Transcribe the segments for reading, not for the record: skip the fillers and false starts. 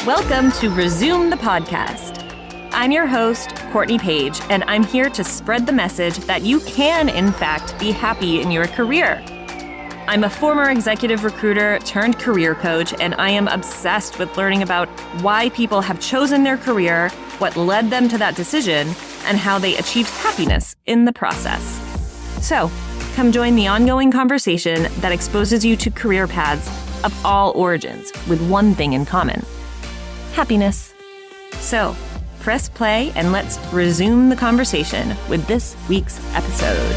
Welcome to Resume the Podcast. I'm your host, Courtney Page, and I'm here to spread the message that you can, in fact, be happy in your career. I'm a former executive recruiter turned career coach, and I am obsessed with learning about why people have chosen their career, what led them to that decision, and how they achieved happiness in the process. So, come join the ongoing conversation that exposes you to career paths of all origins with one thing in common: happiness. So, press play and let's resume the conversation with this week's episode.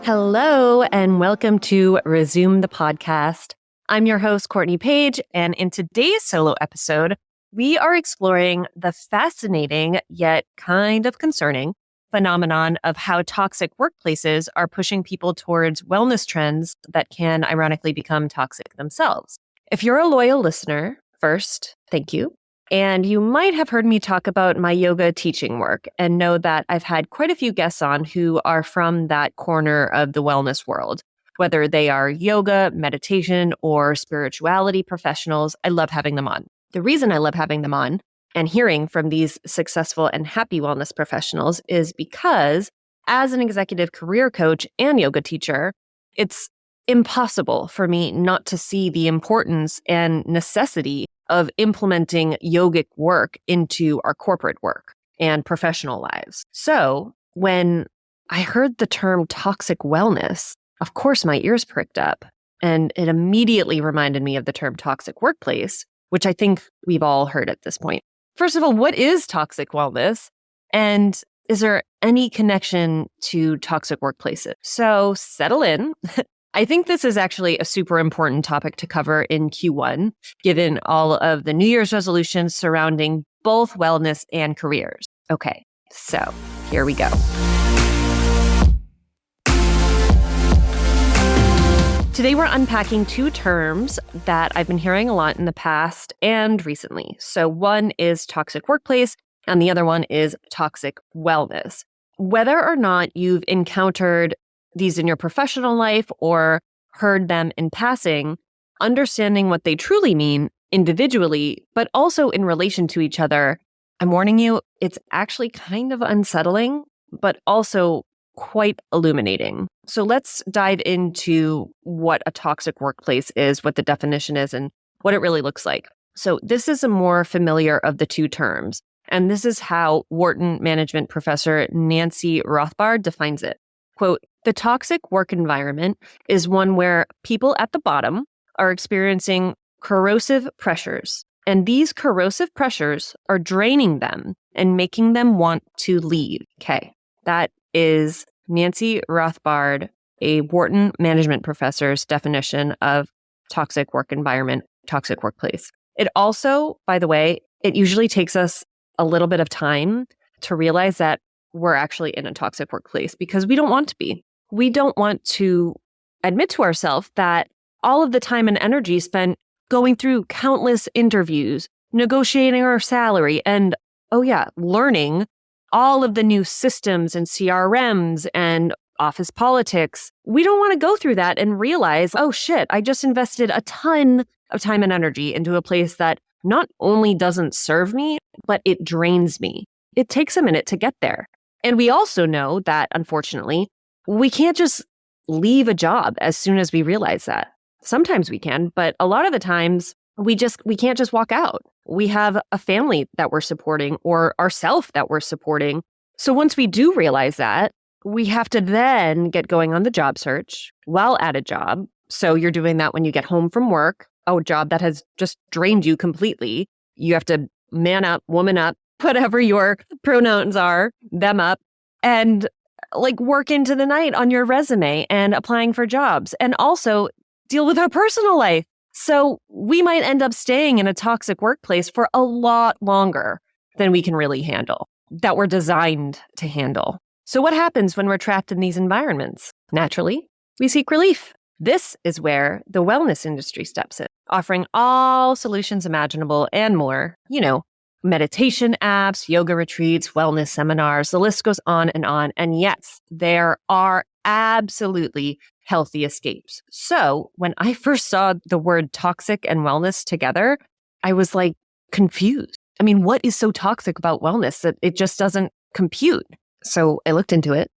Hello, and welcome to Resume the Podcast. I'm your host, Courtney Page, and in today's solo episode, we are exploring the fascinating yet kind of concerning phenomenon of how toxic workplaces are pushing people towards wellness trends that can ironically become toxic themselves. If you're a loyal listener, first, thank you. And you might have heard me talk about my yoga teaching work and know that I've had quite a few guests on who are from that corner of the wellness world. Whether they are yoga, meditation, or spirituality professionals, I love having them on. The reason I love having them on and hearing from these successful and happy wellness professionals is because as an executive career coach and yoga teacher, it's impossible for me not to see the importance and necessity of implementing yogic work into our corporate work and professional lives. So when I heard the term toxic wellness, of course my ears pricked up, and it immediately reminded me of the term toxic workplace, which I think we've all heard at this point. First of all, what is toxic wellness? And is there any connection to toxic workplaces? So settle in. I think this is actually a super important topic to cover in Q1, given all of the New Year's resolutions surrounding both wellness and careers. Okay, so here we go. Today, we're unpacking two terms that I've been hearing a lot in the past and recently. So one is toxic workplace, and the other one is toxic wellness. Whether or not you've encountered these in your professional life or heard them in passing, understanding what they truly mean individually, but also in relation to each other, I'm warning you, it's actually kind of unsettling, but also quite illuminating. So let's dive into what a toxic workplace is, what the definition is, and what it really looks like. So this is a more familiar of the two terms, and this is how Wharton management professor Nancy Rothbard defines it. Quote, "The toxic work environment is one where people at the bottom are experiencing corrosive pressures, and these corrosive pressures are draining them and making them want to leave." Okay, that is Nancy Rothbard, a Wharton management professor's definition of toxic work environment, toxic workplace. It also, by the way, it usually takes us a little bit of time to realize that we're actually in a toxic workplace because we don't want to be. We don't want to admit to ourselves that all of the time and energy spent going through countless interviews, negotiating our salary, and, learning all of the new systems and CRMs and office politics. We don't want to go through that and realize, oh shit, I just invested a ton of time and energy into a place that not only doesn't serve me, but it drains me. It takes a minute to get there. And we also know that, unfortunately, we can't just leave a job as soon as we realize that. Sometimes we can, but a lot of the times we can't just walk out. We have a family that we're supporting or ourselves that we're supporting. So once we do realize that, we have to then get going on the job search while at a job. So you're doing that when you get home from work, a job that has just drained you completely. You have to man up, woman up, whatever your pronouns are, them up, and work into the night on your resume and applying for jobs, and also deal with our personal life. So we might end up staying in a toxic workplace for a lot longer than we can really handle, that we're designed to handle. So what happens when we're trapped in these environments? Naturally, we seek relief. This is where the wellness industry steps in, offering all solutions imaginable and more, meditation apps, yoga retreats, wellness seminars, the list goes on. And yes, there are absolutely healthy escapes. So when I first saw the word toxic and wellness together, I was like confused. I mean, what is so toxic about wellness that it just doesn't compute? So I looked into it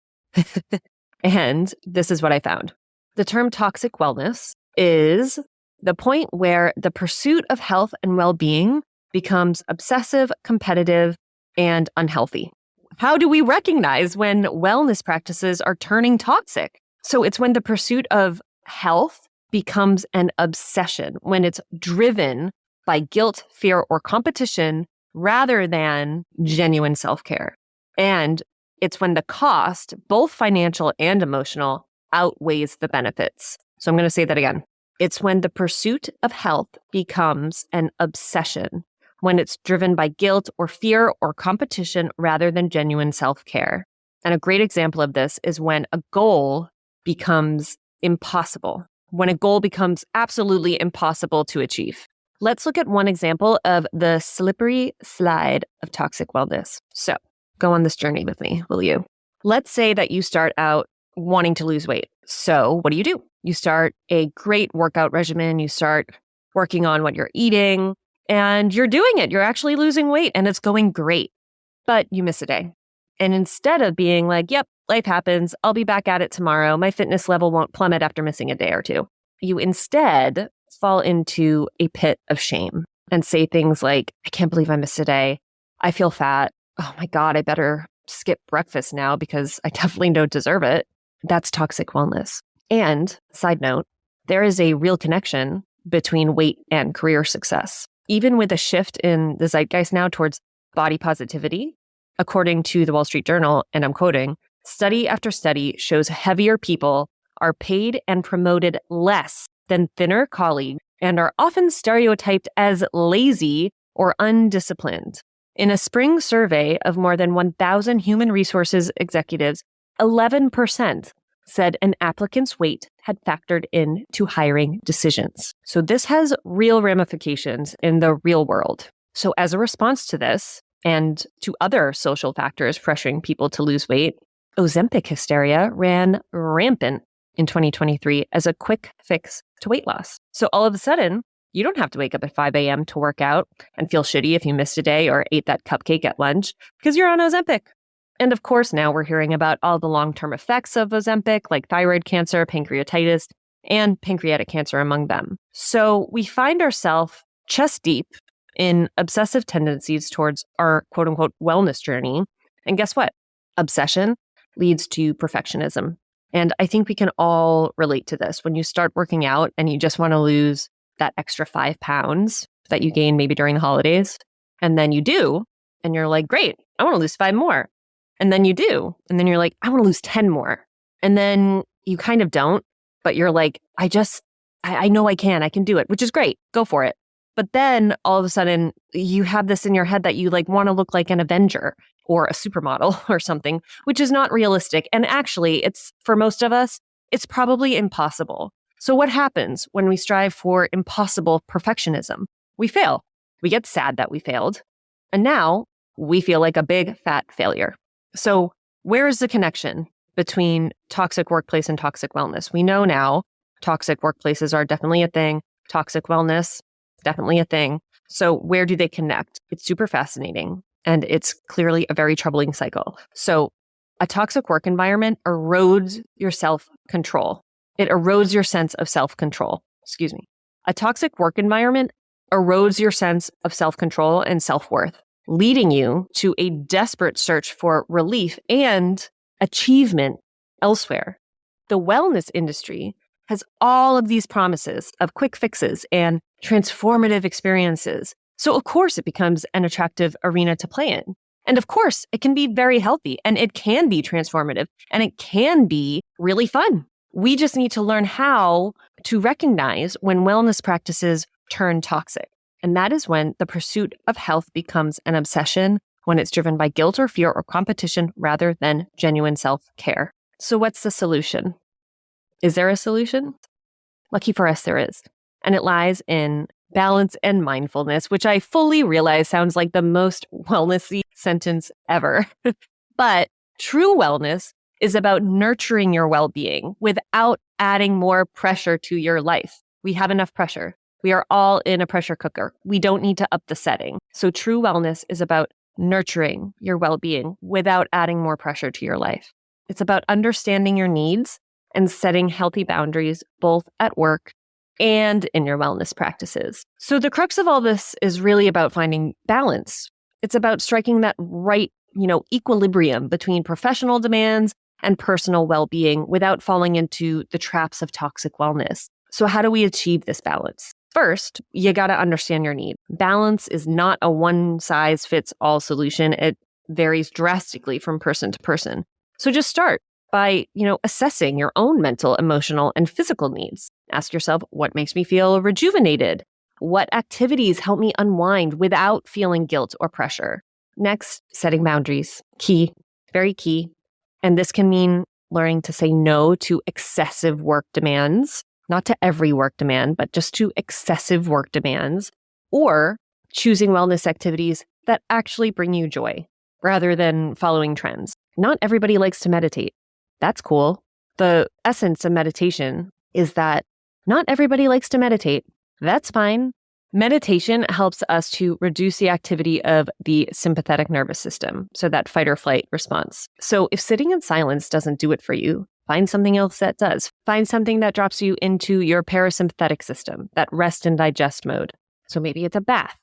and this is what I found. The term toxic wellness is the point where the pursuit of health and well-being becomes obsessive, competitive, and unhealthy. How do we recognize when wellness practices are turning toxic? So it's when the pursuit of health becomes an obsession, when it's driven by guilt, fear, or competition rather than genuine self-care. And it's when the cost, both financial and emotional, outweighs the benefits. So I'm going to say that again. It's when the pursuit of health becomes an obsession, when it's driven by guilt or fear or competition rather than genuine self-care. And a great example of this is when a goal becomes impossible, when a goal becomes absolutely impossible to achieve. Let's look at one example of the slippery slide of toxic wellness. So go on this journey with me, will you? Let's say that you start out wanting to lose weight. So what do? You start a great workout regimen. You start working on what you're eating and you're doing it. You're actually losing weight and it's going great, but you miss a day. And instead of being like, yep, life happens, I'll be back at it tomorrow, my fitness level won't plummet after missing a day or two, you instead fall into a pit of shame and say things like, I can't believe I missed a day. I feel fat. Oh my God, I better skip breakfast now because I definitely don't deserve it. That's toxic wellness. And side note, there is a real connection between weight and career success. Even with a shift in the zeitgeist now towards body positivity, according to the Wall Street Journal, and I'm quoting, study after study shows heavier people are paid and promoted less than thinner colleagues and are often stereotyped as lazy or undisciplined. In a spring survey of more than 1,000 human resources executives, 11% said an applicant's weight had factored into hiring decisions. So this has real ramifications in the real world. So as a response to this and to other social factors pressuring people to lose weight, Ozempic hysteria ran rampant in 2023 as a quick fix to weight loss. So all of a sudden, you don't have to wake up at 5 a.m. to work out and feel shitty if you missed a day or ate that cupcake at lunch because you're on Ozempic. And of course, now we're hearing about all the long-term effects of Ozempic, like thyroid cancer, pancreatitis, and pancreatic cancer among them. So we find ourselves chest deep in obsessive tendencies towards our quote-unquote wellness journey. And guess what? Obsession leads to perfectionism. And I think we can all relate to this. When you start working out and you just want to lose that extra 5 pounds that you gained maybe during the holidays, and then you do, and you're like, great, I want to lose 5 more. And then you do. And then you're like, I want to lose 10 more. And then you kind of don't, but you're like, I know I can do it, which is great. Go for it. But then all of a sudden you have this in your head that you like want to look like an Avenger or a supermodel or something, which is not realistic. And actually it's for most of us, it's probably impossible. So what happens when we strive for impossible perfectionism? We fail. We get sad that we failed. And now we feel like a big fat failure. So where is the connection between toxic workplace and toxic wellness? We know now toxic workplaces are definitely a thing. Toxic wellness, definitely a thing. So where do they connect? It's super fascinating. And it's clearly a very troubling cycle. So a toxic work environment erodes your self-control. It erodes your sense of self-control. A toxic work environment erodes your sense of self-control and self-worth, leading you to a desperate search for relief and achievement elsewhere. The wellness industry has all of these promises of quick fixes and transformative experiences. So of course it becomes an attractive arena to play in. And of course it can be very healthy and it can be transformative and it can be really fun. We just need to learn how to recognize when wellness practices turn toxic. And that is when the pursuit of health becomes an obsession, when it's driven by guilt or fear or competition rather than genuine self-care. So what's the solution? Is there a solution? Lucky for us, there is. And it lies in balance and mindfulness, which I fully realize sounds like the most wellnessy sentence ever. But true wellness is about nurturing your well-being without adding more pressure to your life. We have enough pressure. We are all in a pressure cooker. We don't need to up the setting. So true wellness is about nurturing your well-being without adding more pressure to your life. It's about understanding your needs and setting healthy boundaries both at work and in your wellness practices. So the crux of all this is really about finding balance. It's about striking that right, equilibrium between professional demands and personal well-being without falling into the traps of toxic wellness. So how do we achieve this balance? First, you got to understand your need. Balance is not a one-size-fits-all solution. It varies drastically from person to person. So just start by, assessing your own mental, emotional, and physical needs. Ask yourself, what makes me feel rejuvenated? What activities help me unwind without feeling guilt or pressure? Next, setting boundaries. Key, very key. And this can mean learning to say no to excessive work demands, not to every work demand, but just to excessive work demands, or choosing wellness activities that actually bring you joy rather than following trends. Not everybody likes to meditate. That's cool. The essence of meditation is that not everybody likes to meditate. That's fine. Meditation helps us to reduce the activity of the sympathetic nervous system, so that fight or flight response. So if sitting in silence doesn't do it for you, find something else that does. Find something that drops you into your parasympathetic system, that rest and digest mode. So maybe it's a bath,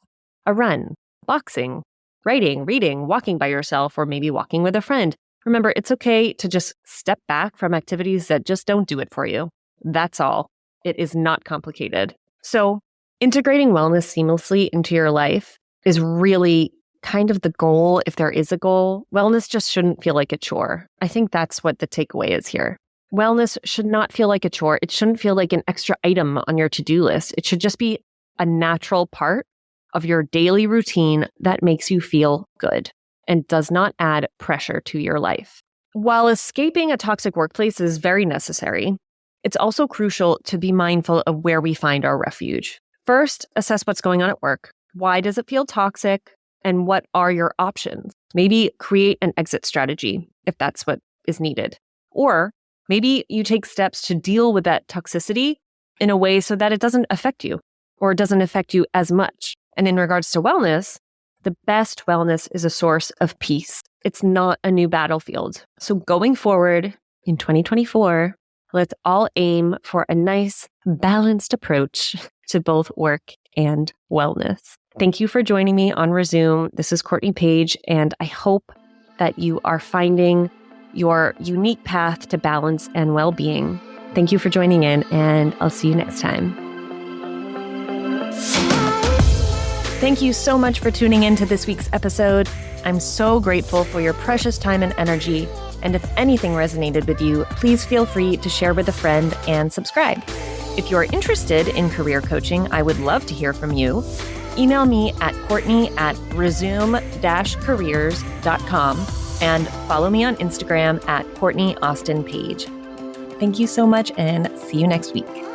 a run, boxing, writing, reading, walking by yourself, or maybe walking with a friend. Remember, it's okay to just step back from activities that just don't do it for you. That's all. It is not complicated. So integrating wellness seamlessly into your life is really kind of the goal, if there is a goal. Wellness just shouldn't feel like a chore. I think that's what the takeaway is here. Wellness should not feel like a chore. It shouldn't feel like an extra item on your to-do list. It should just be a natural part of your daily routine that makes you feel good and does not add pressure to your life. While escaping a toxic workplace is very necessary, it's also crucial to be mindful of where we find our refuge. First, assess what's going on at work. Why does it feel toxic? And what are your options? Maybe create an exit strategy if that's what is needed. Or maybe you take steps to deal with that toxicity in a way so that it doesn't affect you or it doesn't affect you as much. And in regards to wellness, the best wellness is a source of peace. It's not a new battlefield. So going forward in 2024, let's all aim for a nice, balanced approach to both work and wellness. Thank you for joining me on Resume. This is Courtney Page, and I hope that you are finding your unique path to balance and well-being. Thank you for joining in, and I'll see you next time. Thank you so much for tuning in to this week's episode. I'm so grateful for your precious time and energy. And if anything resonated with you, please feel free to share with a friend and subscribe. If you're interested in career coaching, I would love to hear from you. Email me at courtney@resume-careers.com and follow me on Instagram at Courtney Austin Page. Thank you so much and see you next week.